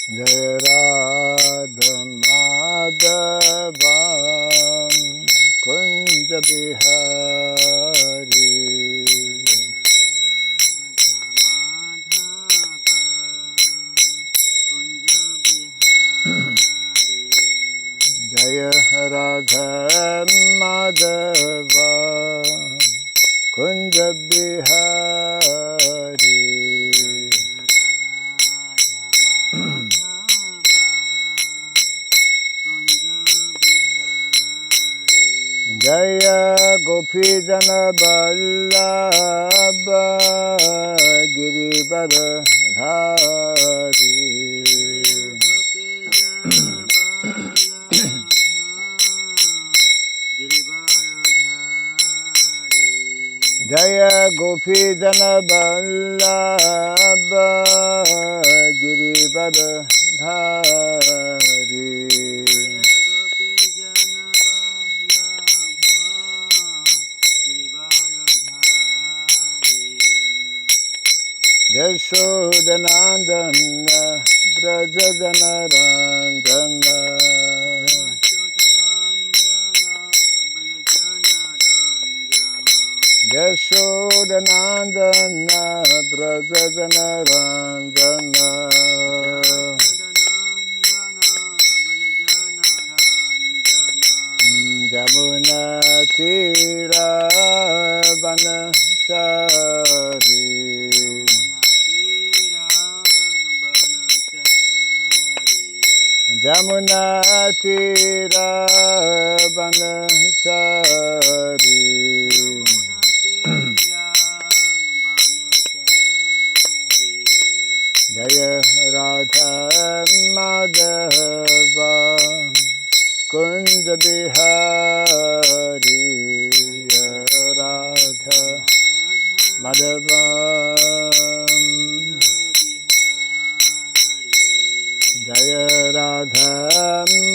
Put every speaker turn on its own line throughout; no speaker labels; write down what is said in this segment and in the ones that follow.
Jaya Radha Madhava Kunja Bihari Jaya Radha Madhava Kunja Bihari Jaya Gopi Jana Vallabha Girivara Dhari Jaya Gopi Jana Vallabha Girivara Dhari Yashodanandana Brajajanarandana Yashodanandana Brajajanarandana Jamuna Tira Vanachari Jamuna Tira Vanachari Jaya Radha Madhava Kunja Bihari Radha Madhava Jaya Radha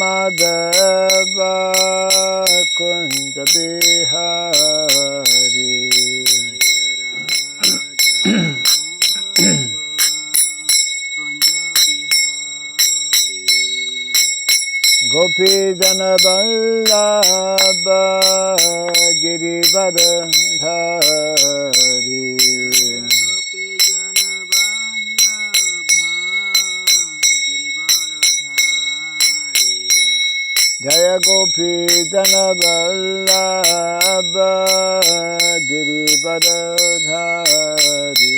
Madhava Kunja Bihari Gopi Jana Vallabha Girivara Dhari Jaya Gopi Jana Vallabha Girivara Dhari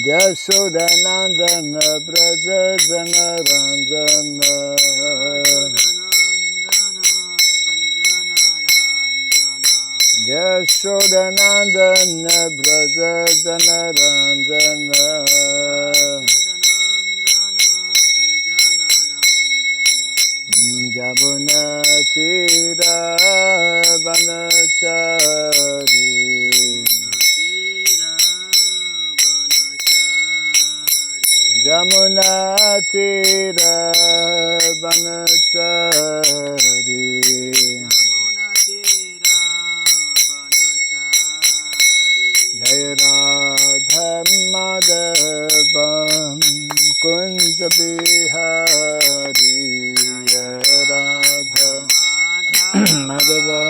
Yashodanandana Brajajanarandana Yashodanandana Brajajanarandana Jamuna Tira Vanachari Jamuna Tira Vanachari Jaya Radha Madhava Kunja Bihari Jaya Radha Madhava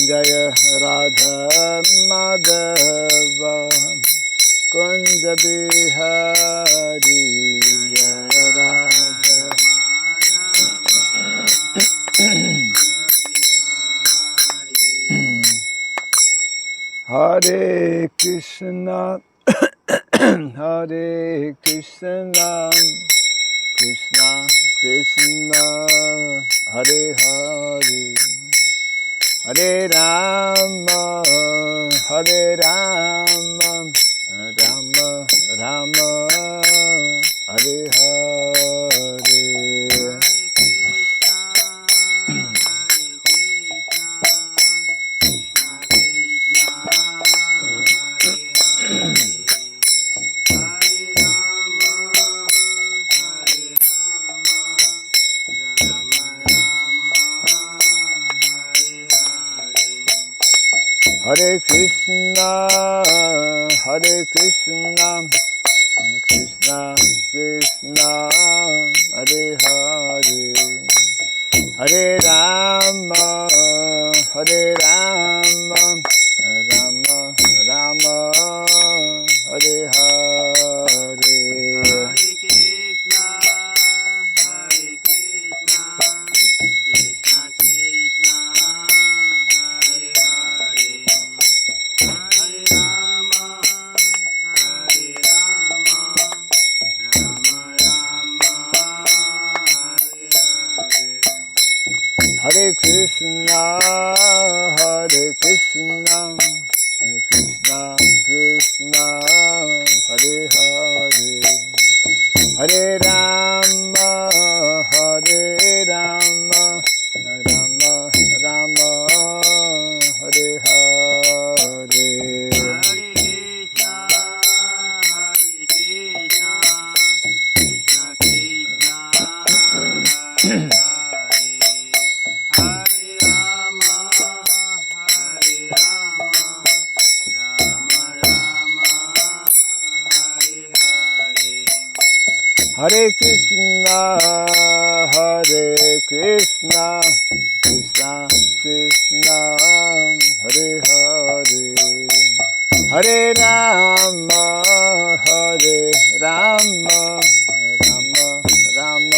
Jaya Radha Madhava Kunja Bihari Jaya Radha Hare Krishna Hare Krishna Krishna Krishna Hare Hare Hare Rama Hare Rama Rama Rama Hare Hare Hare Krishna, Hare Krishna, Krishna Krishna, Hare Hare, Hare Rama, Hare Rama, Rama Rama, Hare Hare. Hare Krishna, Hare Krishna, Krishna Krishna, Hare Hare, Hare Rama, Hare Rama, Rama Rama, Hare Hare. Hare Krishna, Hare Krishna, Krishna Krishna, Hare Hare, Hare Rama, Hare Rama, Rama Rama,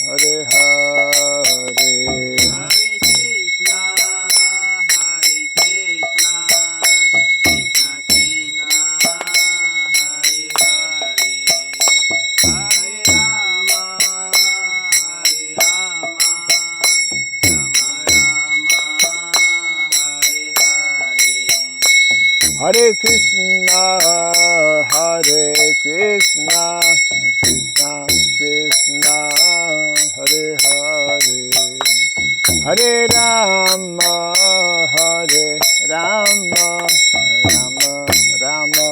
Hare Hare. Hare Krishna, Hare Krishna, Krishna Krishna, Hare Hare, Hare Rama, Hare Rama, Rama Rama,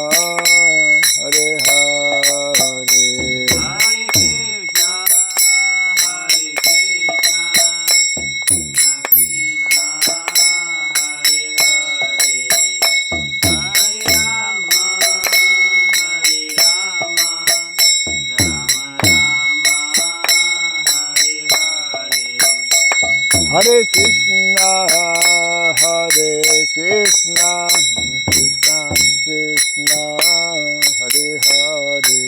Hare Hare. Hare Krishna, Hare Krishna, Krishna Krishna, Hare Hare,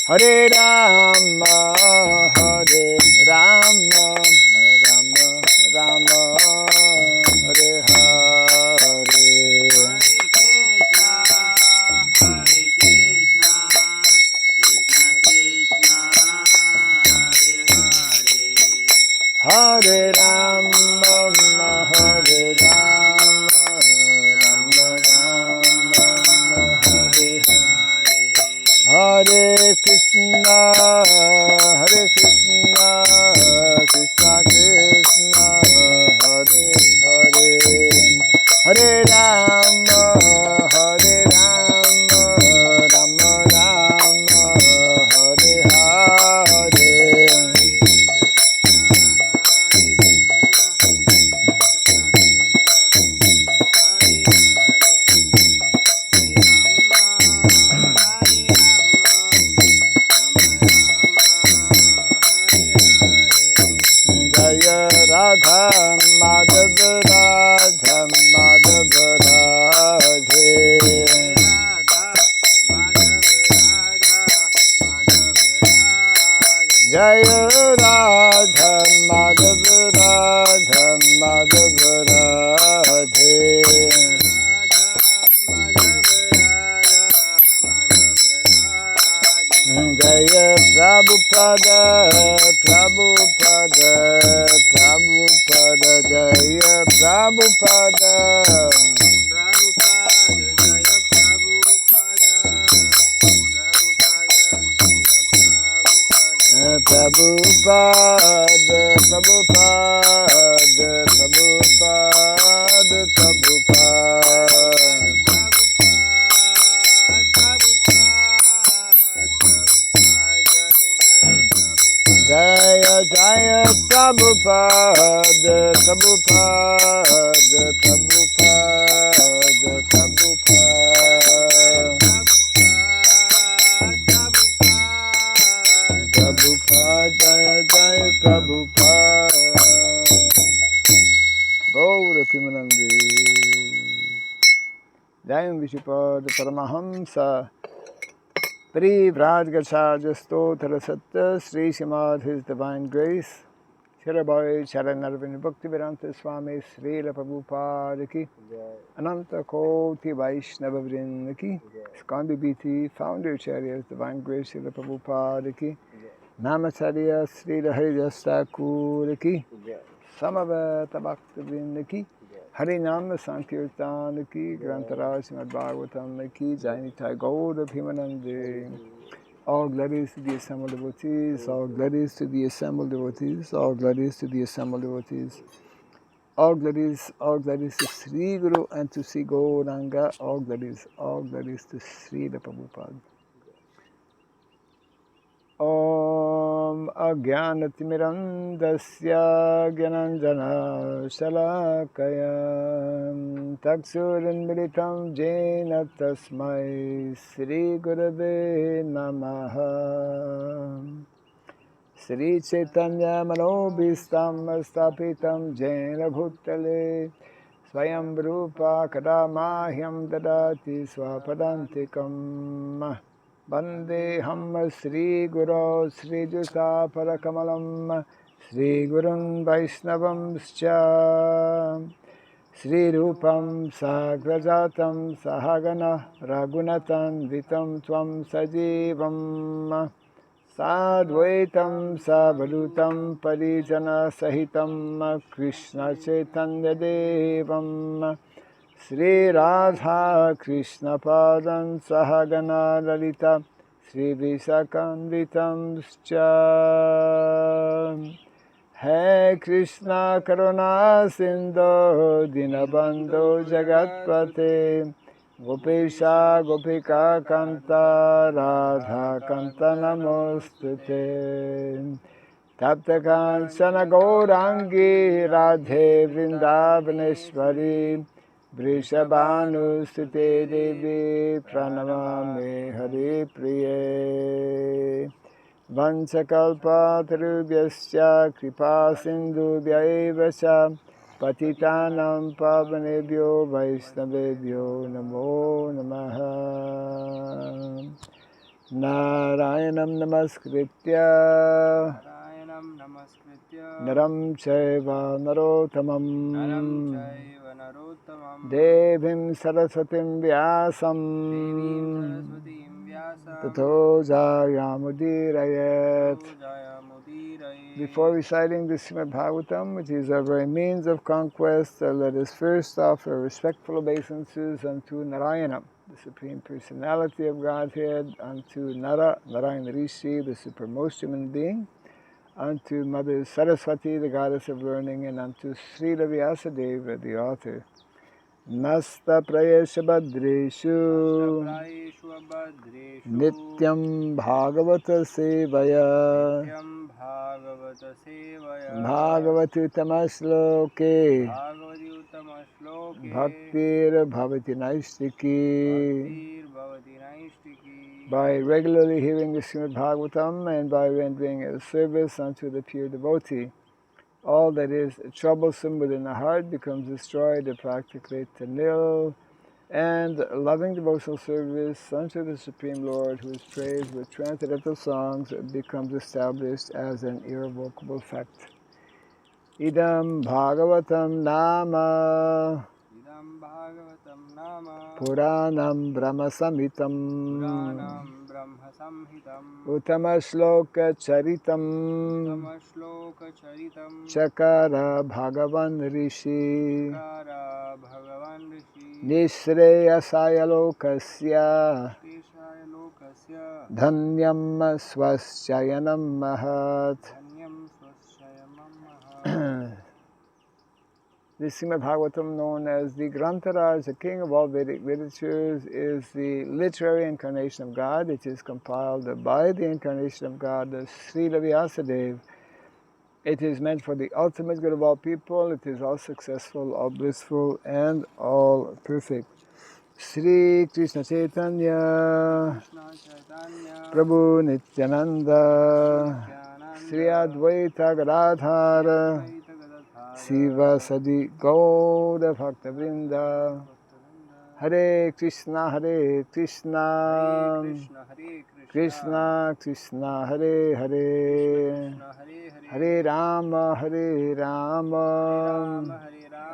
Hare Rama, Hare Rama, Rama Rama, Hare Hare. Hare Rama, Hare Rama, Rama Rama, Hare Hare, Hare Krishna, Hare Krishna, Krishna Krishna, Hare Hare, Hare Rama, Hare Rama, Rama Rama, Hare Hare. Radha Madhav Radha Madhav Radhe, Jaya Radha Madhav Radha Madhav Radhe, Jaya Prabhupada Prabhupada Prabhupada, Jaya Prabhupada Prabhupada, Jaya Prabhupada Prabhupada Prabhupada Prabhupada Prabhupada Jaya Jaya Prabhupada Prabhupada Prabhupada Prabhupada. Gaura Pimanande. Jayam Vishupad Paramahamsa. Privraj Gacharya Stotra Satya Sri Srimad His Divine Grace. Shirabai Charanarvin Bhaktivedanta Swami Srila Prabhupada Ki. Ananta Koti Vaishnava Vrinda Ki. Skandi BT Founder Chariots Divine Grace Srila Prabhupada Ki. Namacharya Srila Haridas Thakur Ki. Samaveta Bhakta Vrinda Ki. Harinam Sankirtan Ki. Grantaraj Srimad Bhagavatam Ki. Jainitai Gaura Bhimanande. All glories to the assembled devotees, all glories to the assembled devotees, all glories to the assembled devotees. All glories to Sri Guru and to Sri Gauranga, all glories to Sri Prabhupada. Om Agyanatimirandasya Gyananjana Shalakaya Taksurinmilitam Jena Tasmai Sri Gurave Namaha Sri Chaitanya Manobhistam Stapitam Jena Bhutale Swayam Rupa Kadamahyam Dadati Swapadantikam Vandeham Sri Guru Sri Juta Parakamalam Sri Gurun Vaishnavam Scha Sri Rupam Sagrajatam Sahagana Ragunatan Vitam Tvam Sajivam Sadvaitam Savadutam Parijana Sahitam Krishna Chaitanya Devam Sri Radha Krishna Padan Sahagana Lalita Sri Visakanvitam Scha Hai Krishna Karuna Sindhu Dinabandhu Jagatpate Gopesha Gopika Kanta Radha Kanta Namostute Tapta Kanchana Gaurangi Radhe Vrindavaneshwari Vrishabhanu Sute Devi Pranamami Hari Priye Vanchakalpatarubhyasya Kripa Sindhubhya Cha Patitanam Pavanebhyo Vaishnavebhyo Namo Namaha Narayanam Namaskritya Naram Chaiva Narottamam Devim Saraswatim Vyasam Tato Jayamudirayat. Before reciting the Srimad Bhagavatam, which is our very means of conquest, let us first offer respectful obeisances unto Narayana, the Supreme Personality of Godhead, unto Narayana Rishi, the supremest human being, unto Mother Saraswati, the goddess of learning, and unto Srila Vyasadeva, the author. Nasta Prayesha Badreshu Nityam Bhagavata Sevaya Bhagavati Tamasloke Bhaktir Bhavati Naistiki. By regularly hearing the Srimad Bhagavatam and by rendering a service unto the pure devotee, all that is troublesome within the heart becomes destroyed or practically to nil, and loving devotional service unto the Supreme Lord, who is praised with transcendental songs, becomes established as an irrevocable fact. Idam Bhagavatam Nama Puranam Brahma Samhitam Uttama Shloka Charitam Chakara Bhagavan Rishi Nishreyasaya Lokasya Dhanyam Swaschayanam Mahat. The Srimad Bhagavatam, known as the Grantaraj, the king of all Vedic literatures, is the literary incarnation of God. It is compiled by the incarnation of God, the Srila Vyasadeva. It is meant for the ultimate good of all people. It is all successful, all blissful, and all perfect. Sri Krishna Chaitanya Prabhu Nityananda Sri Advaita Gadadhara Siva Sadi Gaura Bhakta Vrinda. Hare Krishna, Hare Krishna, Krishna Krishna, Hare Hare, Hare Rama, Hare Rama,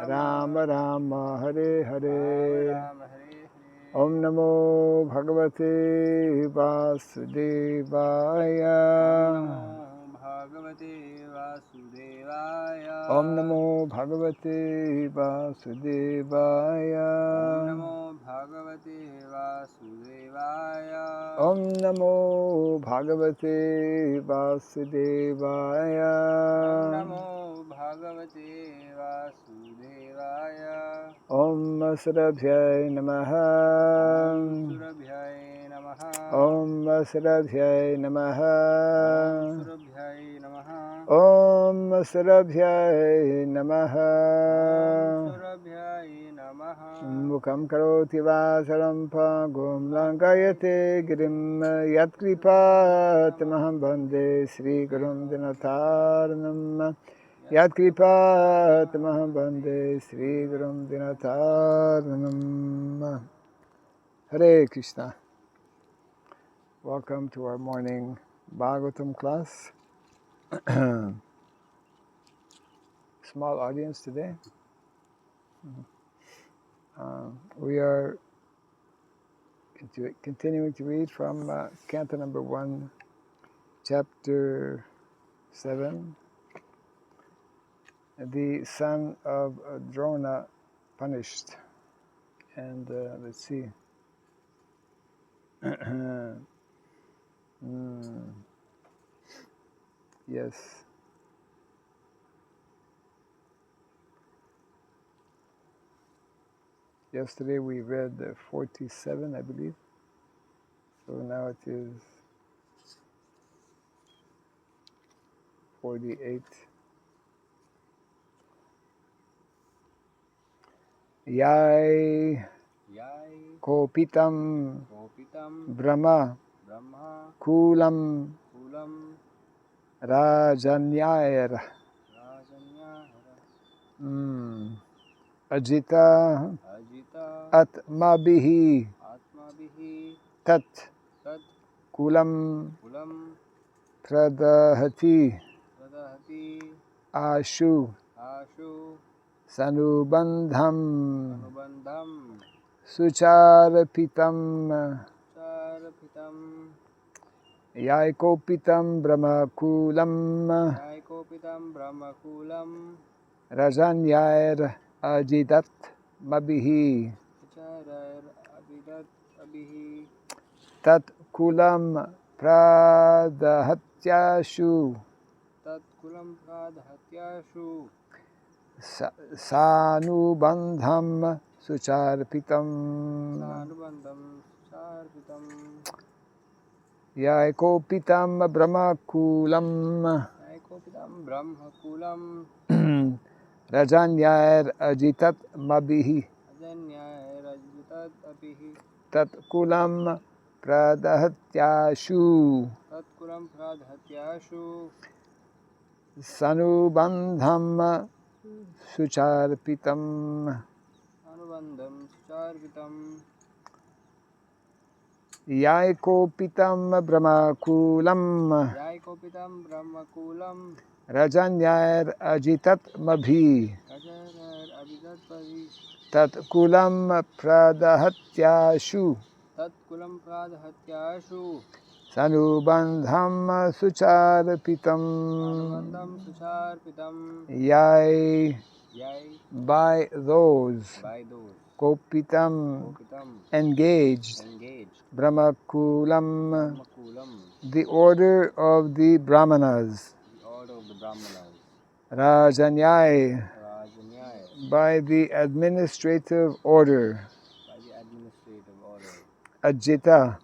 Rama Rama, Hare Hare. Om Namo Bhagavate Vasudevaya. Om Namo Bhagavate Vasudevaya. Om Namo Bhagavate Vasudevaya. Om Surabhyay Namaha. Om Surabhyay Namaha. Om Surabhyay Namaha. Mukam karoti vasaram pagum lankayate girim yatkripat maham bande Sri Gurum Dinataranam. Yatkripat maham bande Sri Gurum Dinataranam. Hare Krishna. Welcome to our morning Bhagavatam class. Small audience today. We are continuing to read from Canto number 1, chapter 7, the son of Drona punished. And let's see. Yes. Yesterday we read 47, I believe. So now it is 48. Yai Kopitam Brahma Kulam Rajanyair Ajita Atmabihi Tat Kulam Pradahati Ashu Sanubandham Sucharapitam Yaikopitam Brahmakulam Rajanyair Ajidat Mabihi Tat Kulam Pradahatyashu Sanubandham Sucharpitam Yaikopitam Brahmakulam Rajanyair Ajitat Mabihi Tat Kulam Pradahatyashu Sanubandham Sucharpitam. Yaikopitam Brahmakulam Rajanyair Ajitat Mabhi Tat Kulam Pradahatyashu Sanubandham Sucharpitam. Yai by those Kopitam engaged Brahmakulam the order of the Brahmanas Rajanyai by the administrative order Ajita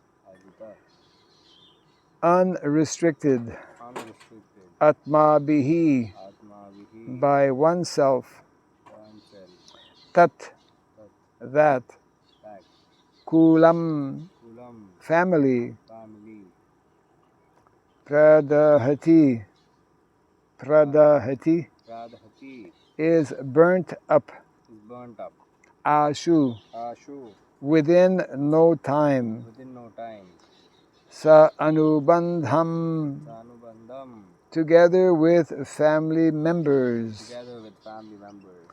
unrestricted Atmabihi by oneself Tat that Kulam family Pradahati pradahati
Pradhati
is burnt up,
is burnt up.
ashu
Ashu
within no time,
within no time.
sa anubandham
Sanubandham
together with family members,
together with family members.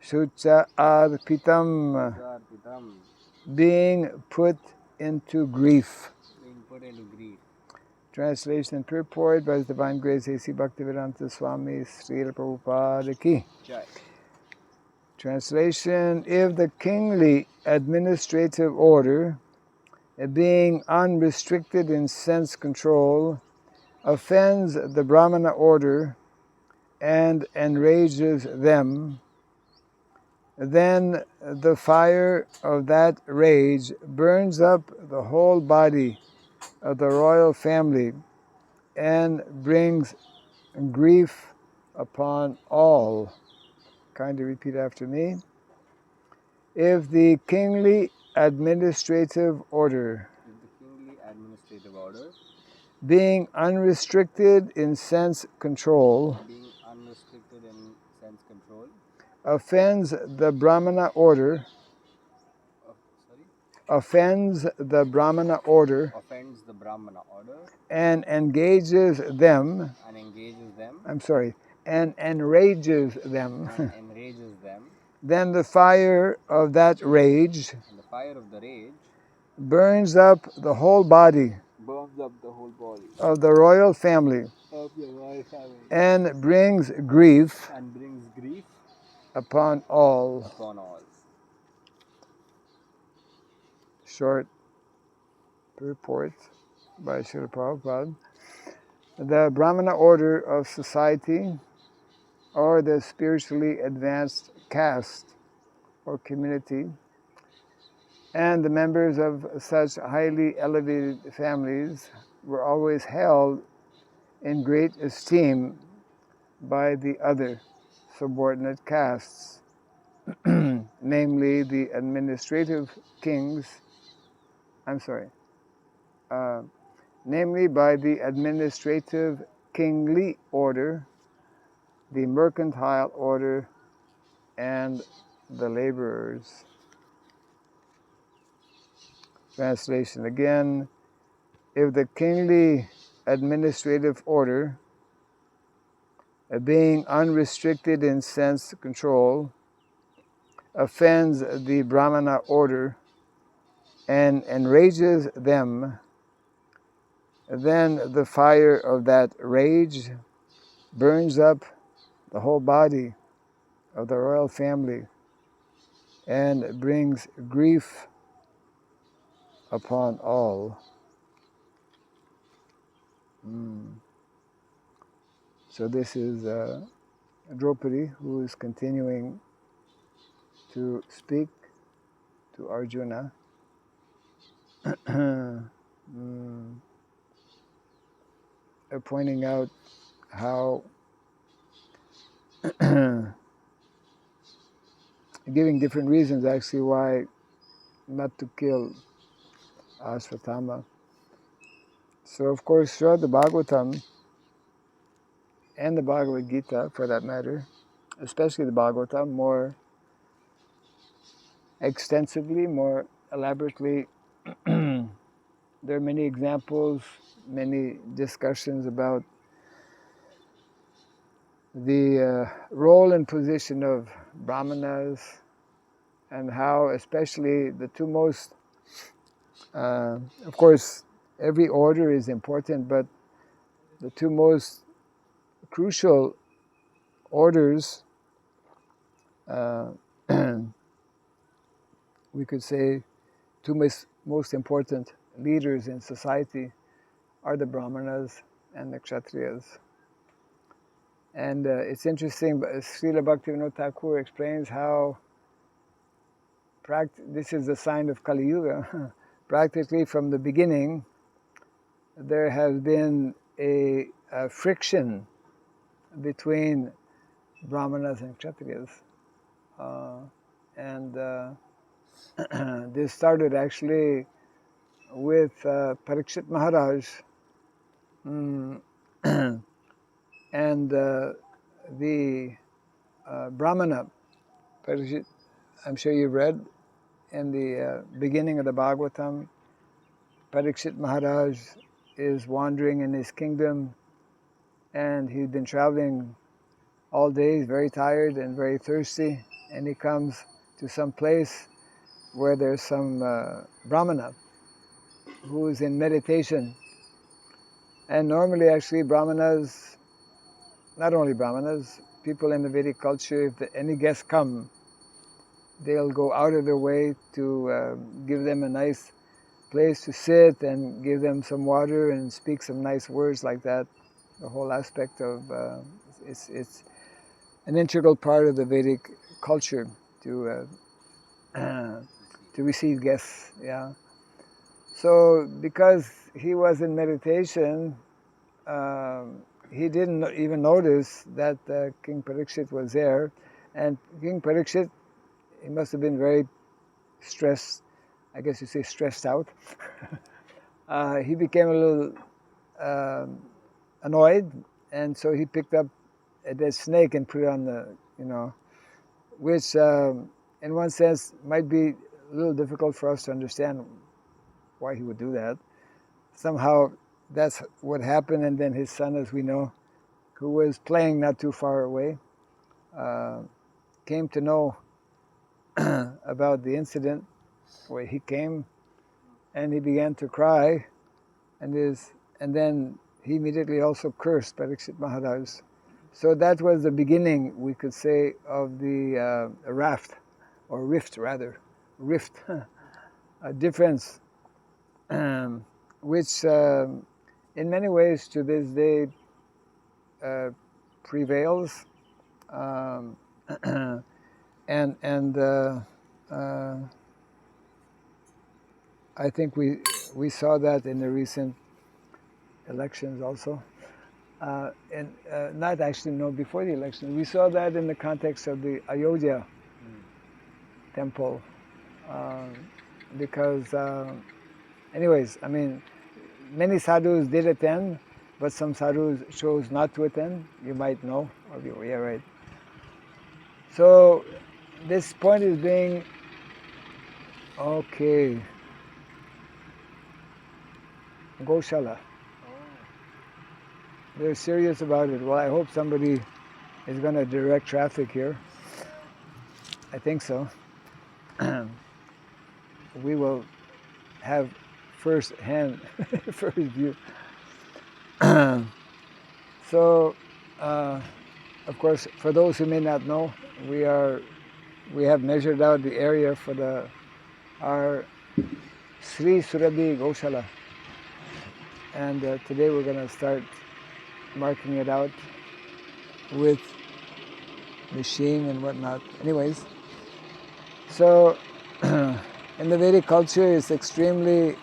shucha arpitam
Sarpitam
being put into grief.
being put into grief.
Translation and purport by His Divine Grace A.C. Bhaktivedanta Swami Srila Prabhupada Ki.
Jai.
Translation: if the kingly administrative order, being unrestricted in sense control, offends the Brahmana order and enrages them, then the fire of that rage burns up the whole body of the royal family and brings grief upon all. Kindly repeat after me. If the kingly administrative order,
If the kingly administrative order,
being unrestricted in sense control,
being unrestricted in sense control,
offends the Brahmana order, offends the Brahmana order,
offends the Brahmana order,
and engages them,
and engages them,
and enrages them,
and enrages them,
then the fire of that rage
and the fire of the rage
burns up the whole body
burns up the whole body
of the royal family
of the royal family
and brings grief
and brings grief
upon all.
upon all.
Short purport by Srila Prabhupada. The Brahmana order of society, or the spiritually advanced caste or community, and the members of such highly elevated families were always held in great esteem by the other subordinate castes, namely the administrative kings, namely by the administrative kingly order, the mercantile order, and the laborers. Translation again. If the kingly administrative order, being unrestricted in sense control, offends the Brahmana order and enrages them, then the fire of that rage burns up the whole body of the royal family and brings grief upon all. So this is Draupadi, who is continuing to speak to Arjuna. Pointing out how giving different reasons actually why not to kill Ashwatthama. So of course throughout the Bhagavatam and the Bhagavad Gita for that matter, especially the Bhagavatam, more extensively, more elaborately, there are many examples, many discussions about the role and position of Brahmanas and how especially the two most, of course every order is important, but the two most crucial orders, we could say two most important leaders in society are the Brahmanas and the Kshatriyas. And it's interesting, but Srila Bhaktivinoda Thakur explains how this is a sign of Kali Yuga. Practically from the beginning, there has been a friction between Brahmanas and Kshatriyas. This started actually with Parikshit Maharaj And the Brahmana, Parikshit, I'm sure you've read in the beginning of the Bhagavatam, Parikshit Maharaj is wandering in his kingdom, and he's been traveling all day. He's very tired and very thirsty, and he comes to some place where there's some Brahmana who is in meditation. And normally, actually, Brahmanas, not only Brahmanas, people in the Vedic culture, if any guests come, they'll go out of their way to give them a nice place to sit and give them some water and speak some nice words like that. The whole aspect of it's an integral part of the Vedic culture to to receive guests. Yeah. So because he was in meditation, he didn't even notice that King Parikshit was there, and King Parikshit, he must have been very stressed. I guess you say stressed out. He became a little annoyed, and so he picked up a dead snake and put it on the, which in one sense might be a little difficult for us to understand why he would do that. Somehow that's what happened, and then his son, as we know, who was playing not too far away, came to know about the incident where he came, and he began to cry, and then he immediately also cursed Parikshit Maharaj. So that was the beginning, we could say, of the rift, a difference, which in many ways to this day prevails, and I think we saw that in the recent elections also. And not actually, no, before the election. We saw that in the context of the Ayodhya temple. Because, anyways, I mean, many sadhus did attend, but some sadhus chose not to attend. You might know. Yeah, right. So this point is being, okay, Goshala. They're serious about it. Well, I hope somebody is going to direct traffic here. I think so. We will have first view. So, of course, for those who may not know, we have measured out the area for our Sri Surabhi Goshala, and today we're going to start marking it out with machine and whatnot. Anyways, so in the Vedic culture, it's extremely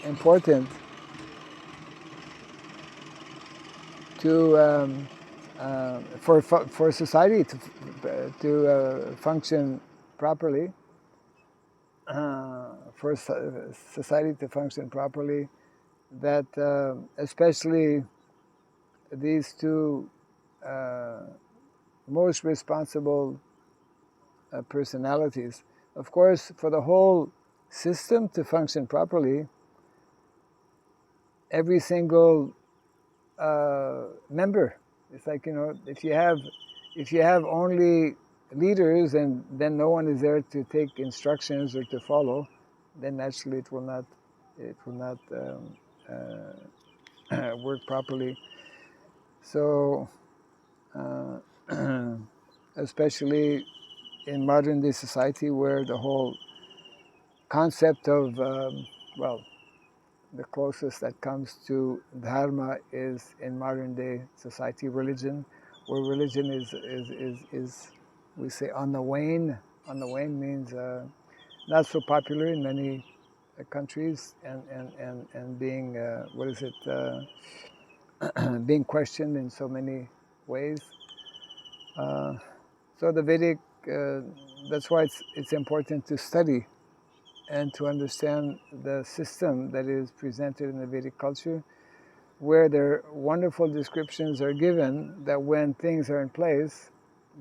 important to for society to function properly. For society to function properly, that especially these two most responsible personalities. Of course, for the whole system to function properly, every single member, it's like, if you have only leaders and then no one is there to take instructions or to follow, then naturally it will not work properly. So especially in modern day society, where the whole concept of the closest that comes to dharma is in modern day society religion, where religion is we say on the wane. On the wane means not so popular in many countries, and being being questioned in so many ways. So the Vedic, that's why it's important to study and to understand the system that is presented in the Vedic culture, where their wonderful descriptions are given, that when things are in place,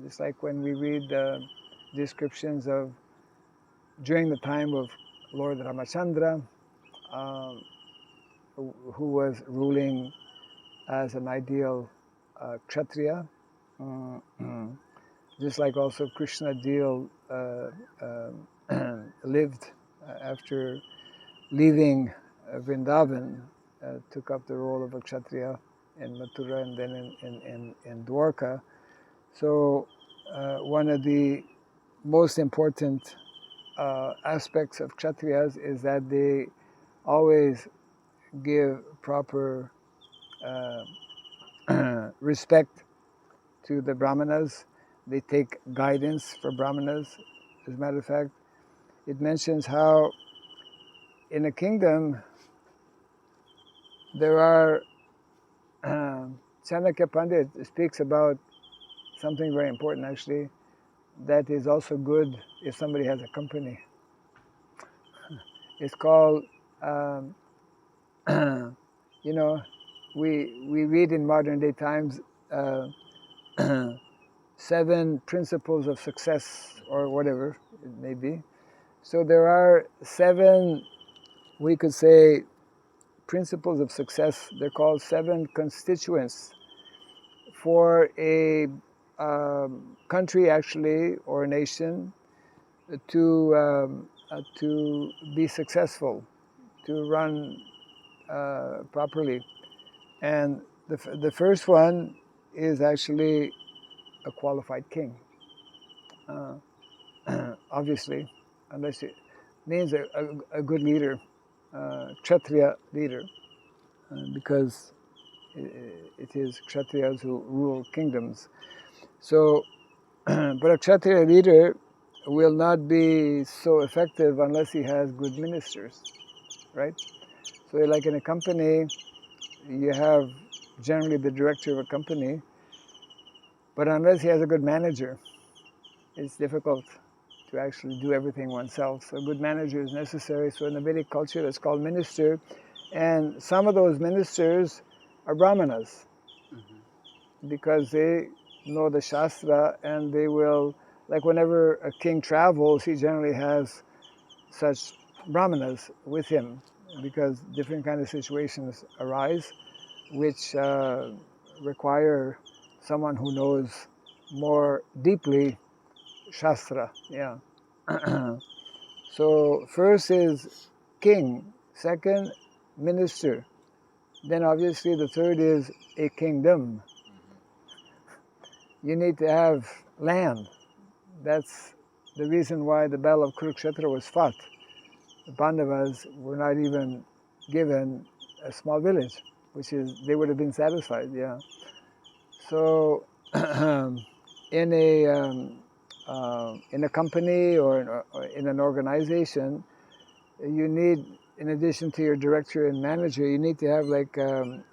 just like when we read the descriptions of during the time of Lord Ramachandra, um, who was ruling as an ideal Kshatriya, just like also Krishna lived after leaving Vrindavan, took up the role of a Kshatriya in Mathura and then in Dwarka. So one of the most important aspects of Kshatriyas is that they always give proper respect to the Brahmanas. They take guidance for Brahmanas. As a matter of fact, it mentions how in a kingdom there are, Chanakya Pandit speaks about something very important actually, that is also good if somebody has a company. It's called, you know, we read in modern day times 7 principles of success or whatever it may be. So there are 7, we could say, principles of success. They're called 7 constituents for a country actually, or a nation, to be successful, to run properly. And the first one is actually a qualified king. Obviously, unless it means a good leader, Kshatriya leader, because it is Kshatriyas who rule kingdoms. So, but a Kshatriya leader will not be so effective unless he has good ministers, right? So like in a company, you have generally the director of a company, but unless he has a good manager, it's difficult to actually do everything oneself. So a good manager is necessary. So in the Vedic culture, that's called minister. And some of those ministers are Brahmanas, because they know the Shastra, and they will, like whenever a king travels, he generally has such Brahmanas with him, because different kind of situations arise which require someone who knows more deeply Shastra. Yeah. So first is king, second minister, then obviously the third is a kingdom. You need to have land. That's the reason why the Battle of Kurukshetra was fought. The Pandavas were not even given a small village, which is, they would have been satisfied, yeah. So in a company or in an organization, you need, in addition to your director and manager, you need to have like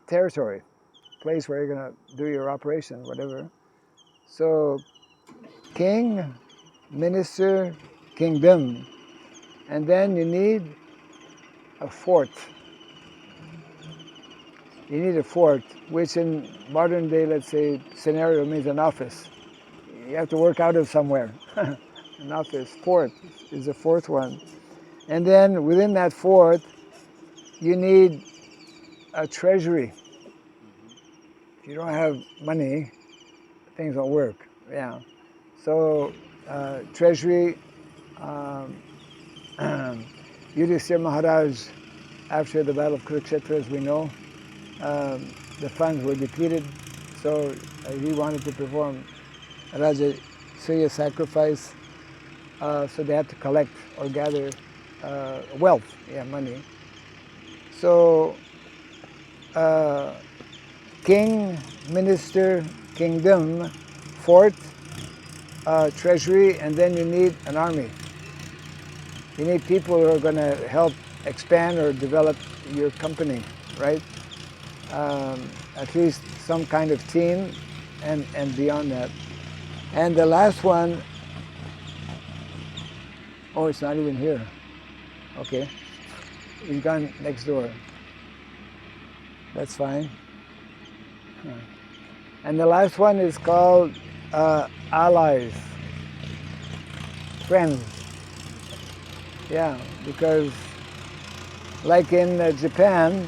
territory, place where you're going to do your operation, whatever. So king, minister, kingdom, and then you need a fort. You need a fort, which in modern day, let's say, scenario means an office. You have to work out of somewhere. An office, fort is the fourth one. And then within that fort, you need a treasury. If you don't have money, things don't work. Yeah. So treasury, Yudhishthira Maharaj, after the Battle of Kurukshetra, as we know, the funds were depleted, so he wanted to perform a Rajasuya sacrifice, so they had to collect or gather wealth, money. So king, minister, kingdom, fort, treasury, and then you need an army. You need people who are going to help expand or develop your company, right? At least some kind of team, and beyond that. And the last one, oh, it's not even here. Okay, he's gone next door. That's fine. And the last one is called allies, friends. Yeah, because like in Japan,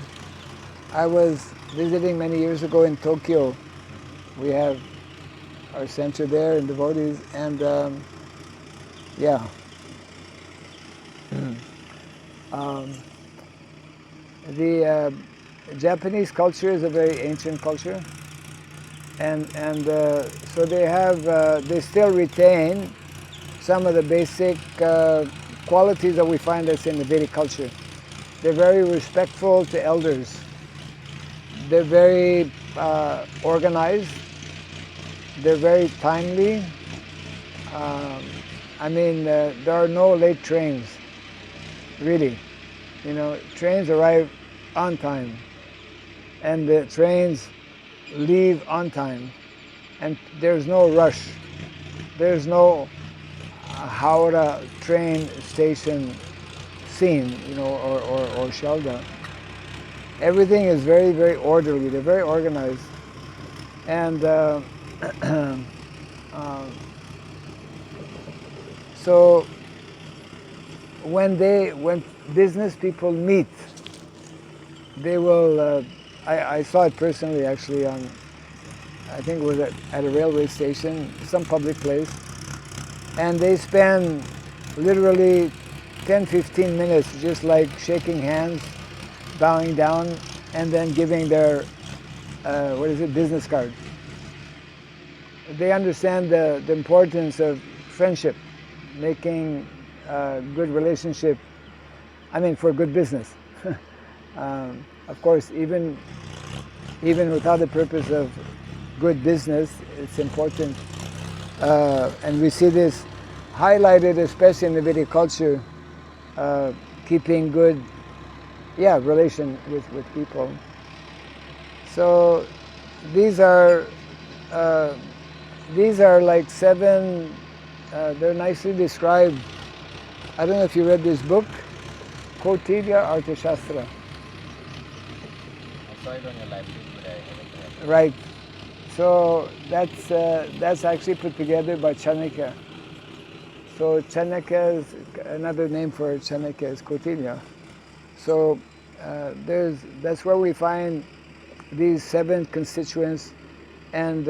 I was visiting many years ago in Tokyo. We have our center there in devotees, and yeah. The Japanese culture is a very ancient culture, and so they still retain some of the basic qualities that we find us in the Vedic culture. They're very respectful to elders. They're very organized. They're very timely. There are no late trains, really. You know, trains arrive on time, and the trains leave on time, and there's no rush. There's no Howrah train station scene, you know, or Shalda. Everything is very, very orderly. They're very organized, and so when business people meet, they will. I saw it personally, actually, on, I think it was at a railway station, some public place, and they spend literally 10-15 minutes just like shaking hands, bowing down, and then giving their business card. They understand the importance of friendship, making a good relationship, for good business. Of course, even without the purpose of good business, it's important. And we see this highlighted especially in the Vedic culture, keeping good relation with people. So these are like 7, they're nicely described. I don't know if you read this book, Kautilya Arthashastra.
I saw it on your library, but I haven't read it.
Right. So that's actually put together by Chanakya. So Chanakya is another name for Chanakya is Kautilya. So that's where we find these 7 constituents, and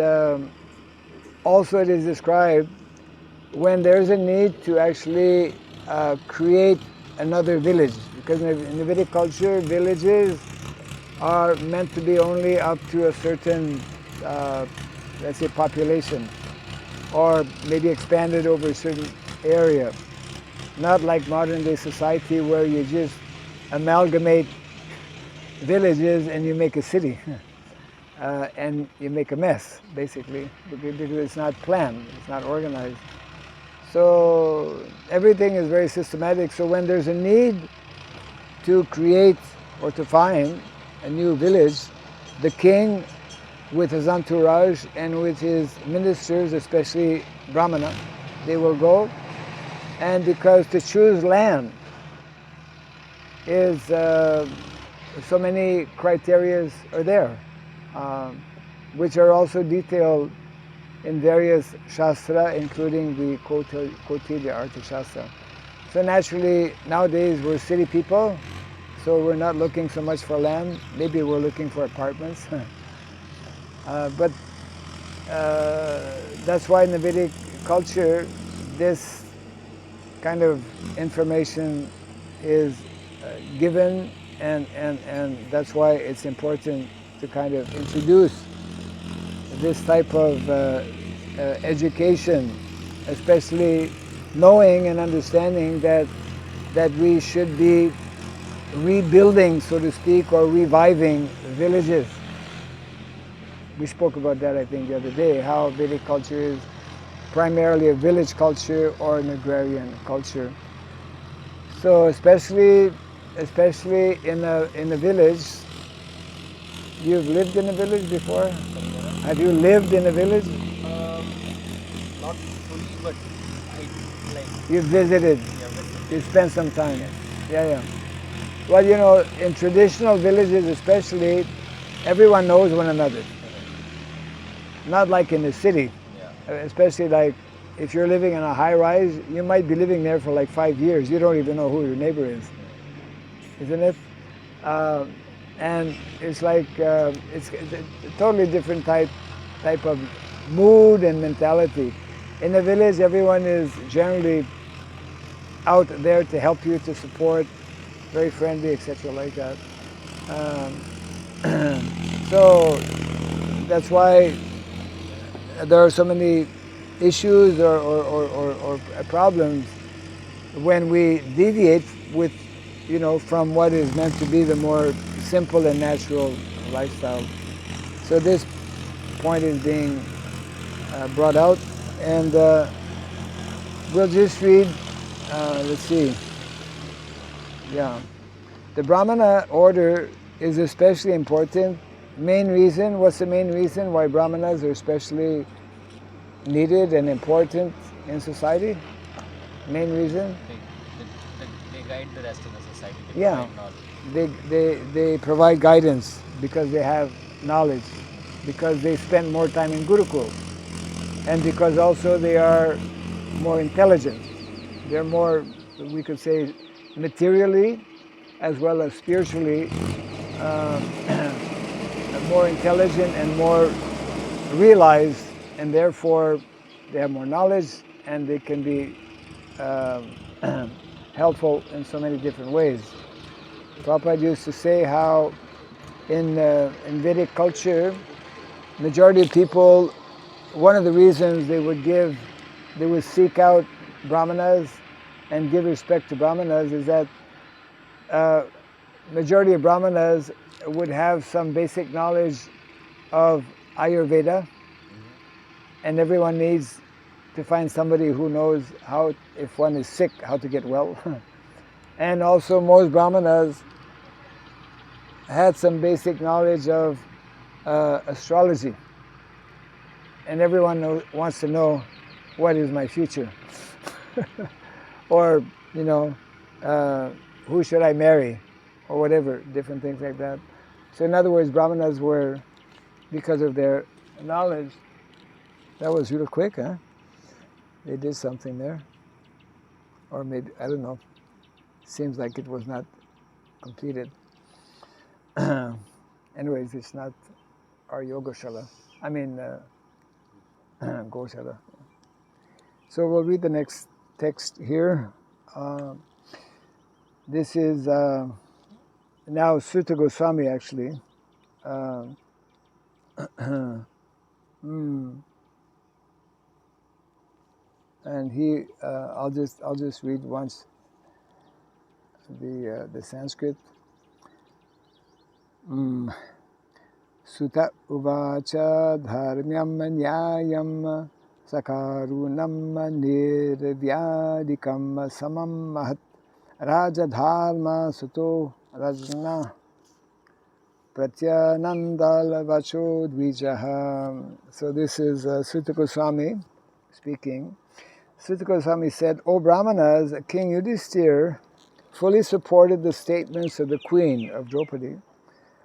also it is described when there's a need to actually create another village, because in the Vedic culture, villages are meant to be only up to a certain, let's say, population, or maybe expanded over a certain area. Not like modern day society where you just amalgamate villages and you make a city. And you make a mess, basically, because it's not planned, it's not organized. So everything is very systematic. So when there's a need to create or to find a new village, the king with his entourage and with his ministers, especially Brahmana, they will go. And because to choose land is so many criterias are there, which are also detailed in various shastra, including the Kautilya Arthashastra. So naturally, nowadays we're city people, so we're not looking so much for land. Maybe we're looking for apartments. But that's why in the Vedic culture, this kind of information is given, and that's why it's important to kind of introduce this type of education, especially knowing and understanding that we should be rebuilding, so to speak, or reviving villages. We spoke about that, I think, the other day, how Vedic culture is primarily a village culture or an agrarian culture. So especially in a village. You've lived in a village before? Have you lived in a village?
Not fully, but I like.
You've visited. You spent some time. Yeah. Well, in traditional villages especially, everyone knows one another. Not like in the city,
Yeah.
especially like if you're living in a high rise, you might be living there for like 5 years. You don't even know who your neighbor is, isn't it? Uh, and it's like it's a totally different type of mood and mentality. In the village, everyone is generally out there to help you, to support, very friendly, etc., like that. So that's why there are so many issues or problems when we deviate with, from what is meant to be the more simple and natural lifestyle. So this point is being brought out, and we'll just read. Let's see. Yeah, the Brahmana order is especially important. Main reason. What's the main reason why Brahmanas are especially needed and important in society? Main reason?
They guide the rest of the society. They
Yeah,
provide knowledge.
they provide guidance because they have knowledge, because they spend more time in Gurukul, and because also they are more intelligent. They're more, we could say, materially as well as spiritually uh, more intelligent and more realized, and therefore they have more knowledge and they can be uh, helpful in so many different ways. Prabhupada used to say how in Vedic culture, majority of people, one of the reasons they would seek out Brahmanas and give respect to Brahmanas is that majority of Brahmanas would have some basic knowledge of Ayurveda, and everyone needs to find somebody who knows how, if one is sick, how to get well. And also most Brahmanas had some basic knowledge of astrology, and everyone wants to know what is my future, or you know, who should I marry, or whatever, different things like that. So in other words, Brahmanas were, because of their knowledge. That was real quick, huh? They did something there, or maybe I don't know. Seems like it was not completed. Anyways, it's not our yoga shala. I mean, Goshala. So we'll read the next text here. Uh, this is now Sutta Goswami actually. Uh, and he, I'll just read once the Sanskrit. Sutta uvacha dharmyam nyayam sakarunam nirvyadikam samam mahat rajadharma suto rajna pratyanandal vacho dvijaha. So this is Sutta Goswami speaking. Sutta Goswami said, O Brahmanas, King Yudhisthira fully supported the statements of the queen of Draupadi,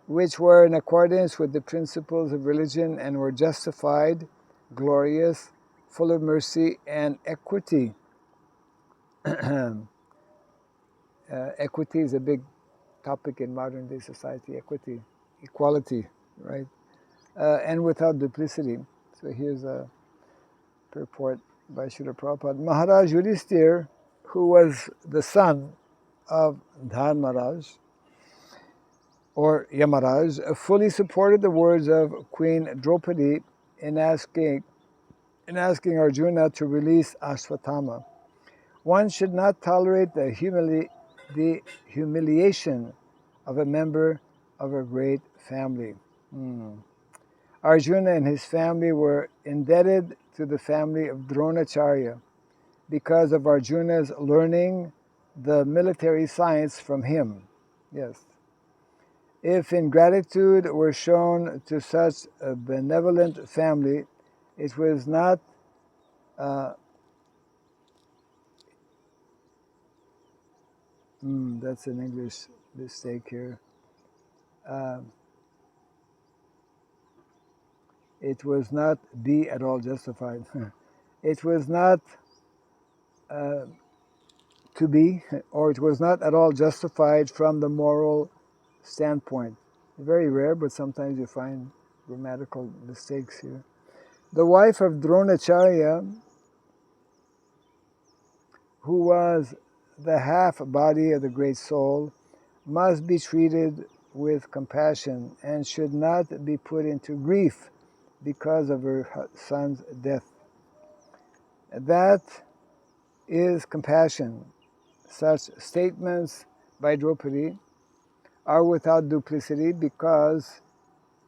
which were in accordance with the principles of religion and were justified, glorious, full of mercy and equity. Equity is a big topic in modern day society. Equity, equality, right? And without duplicity. So here's a purport by Srila Prabhupada. Maharaj Yudhisthira, who was the son of Dharmaraj or Yamaraj, fully supported the words of Queen Draupadi in asking Arjuna to release Ashwatthama. One should not tolerate the humiliation of a member of a great family. Arjuna and his family were indebted to the family of Dronacharya because of Arjuna's learning the military science from him. Yes. If ingratitude were shown to such a benevolent family, it was not that's an English mistake here. it was not be at all justified. It was not to be, or it was not at all justified from the moral standpoint. Very rare, but sometimes you find grammatical mistakes here. The wife of Dronacharya, who was the half body of the great soul, must be treated with compassion and should not be put into grief because of her son's death. That is compassion. Such statements by Draupadi are without duplicity because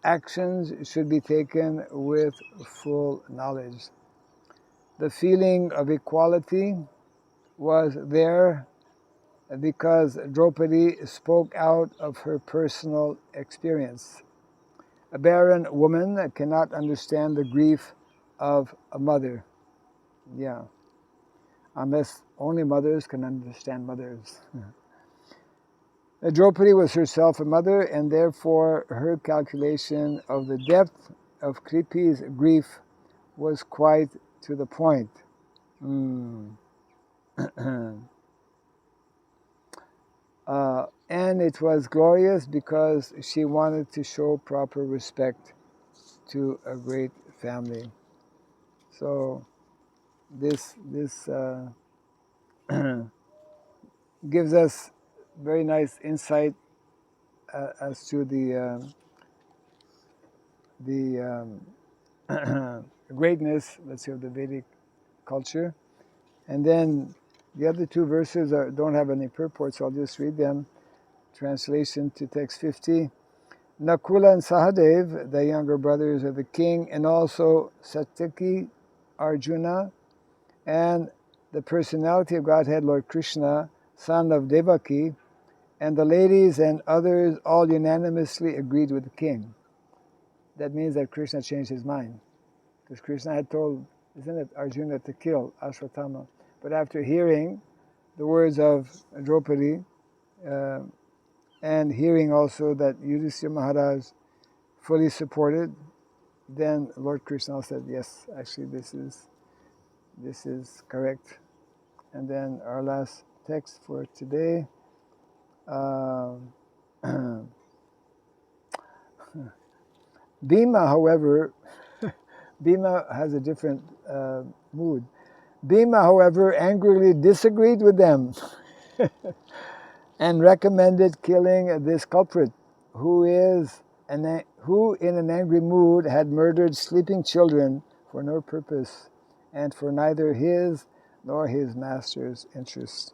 actions should be taken with full knowledge. The feeling of equality was there because Draupadi spoke out of her personal experience. A barren woman cannot understand the grief of a mother. Yeah, unless only mothers can understand mothers. Draupadi was herself a mother, and therefore her calculation of the depth of Kripi's grief was quite to the point. And it was glorious because she wanted to show proper respect to a great family. So this gives us very nice insight as to the greatness, let's say, of the Vedic culture. And then the other two verses don't have any purport, so I'll just read them. Translation to text 50. Nakula and Sahadev, the younger brothers of the king, and also Satyaki, Arjuna, and the personality of Godhead, Lord Krishna, son of Devaki, and the ladies and others all unanimously agreed with the king. That means that Krishna changed his mind. Because Krishna had told, isn't it, Arjuna to kill Ashwatthama. But after hearing the words of Draupadi, and hearing also that Yudhishthira Maharaj fully supported, then Lord Krishna said, yes, actually this is correct. And then our last text for today, Bhima, however, Bhima has a different mood. Bhima, however, angrily disagreed with them and recommended killing this culprit, who in an angry mood had murdered sleeping children for no purpose and for neither his nor his master's interest.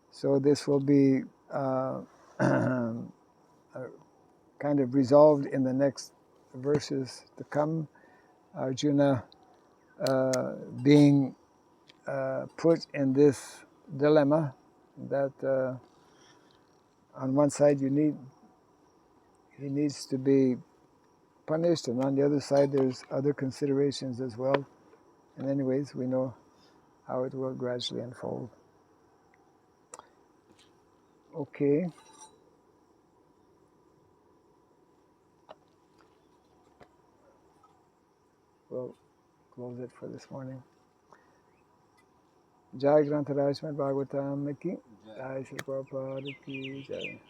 So this will be kind of resolved in the next verses to come. Arjuna being put in this dilemma that on one side he needs to be punished, and on the other side there's other considerations as well. And anyways, we know how it will gradually unfold. Okay. We'll close it for this morning. Jai Grantaraj Bhagavatam ki, Jai Shri Prabhupada ki Jai.